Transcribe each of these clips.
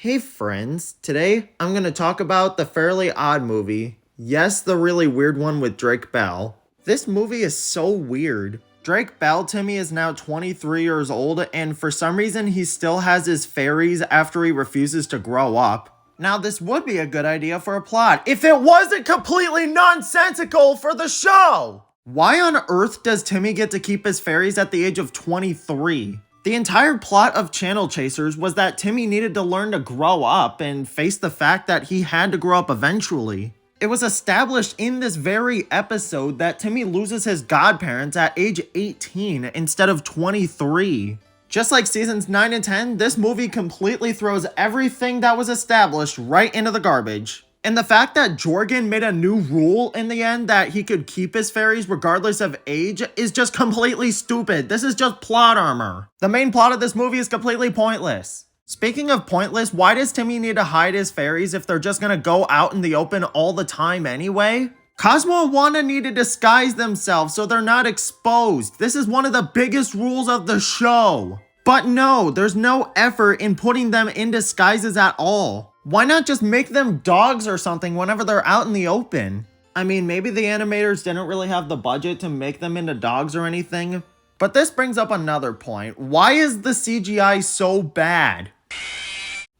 Hey friends, today I'm going to talk about the Fairly Odd movie. Yes, the really weird one with Drake Bell. This movie is so weird. Drake Bell Timmeh is now 23 years old, and for some reason he still has his fairies after he refuses to grow up. Now this would be a good idea for a plot if it wasn't completely nonsensical for the show! Why on earth does Timmeh get to keep his fairies at the age of 23? The entire plot of Channel Chasers was that Timmeh needed to learn to grow up and face the fact that he had to grow up eventually. It was established in this very episode that Timmeh loses his godparents at age 18 instead of 23. Just like seasons 9 and 10, this movie completely throws everything that was established right into the garbage. And the fact that Jorgen made a new rule in the end that he could keep his fairies regardless of age is just completely stupid. This is just plot armor. The main plot of this movie is completely pointless. Speaking of pointless, why does Timmeh need to hide his fairies if they're just gonna go out in the open all the time anyway? Cosmo and Wanda need to disguise themselves so they're not exposed. This is one of the biggest rules of the show. But no, there's no effort in putting them in disguises at all. Why not just make them dogs or something whenever they're out in the open? I mean, maybe the animators didn't really have the budget to make them into dogs or anything. But this brings up another point. Why is the CGI so bad?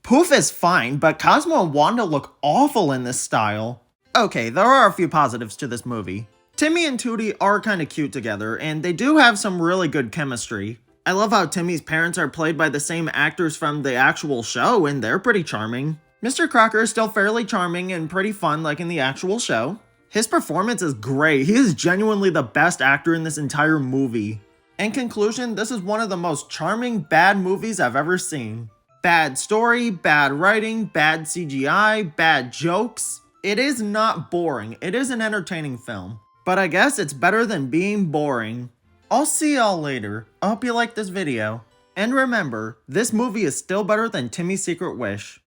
Poof is fine, but Cosmo and Wanda look awful in this style. Okay, there are a few positives to this movie. Timmeh and Tootie are kinda cute together, and they do have some really good chemistry. I love how Timmeh's parents are played by the same actors from the actual show, and they're pretty charming. Mr. Crocker is still fairly charming and pretty fun like in the actual show. His performance is great. He is genuinely the best actor in this entire movie. In conclusion, this is one of the most charming bad movies I've ever seen. Bad story, bad writing, bad CGI, bad jokes. It is not boring. It is an entertaining film. But I guess it's better than being boring. I'll see y'all later. I hope you liked this video. And remember, this movie is still better than Timmeh's Secret Wish.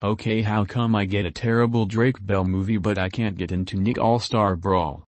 Okay, how come I get a terrible Drake Bell movie but I can't get into Nick All-Star Brawl?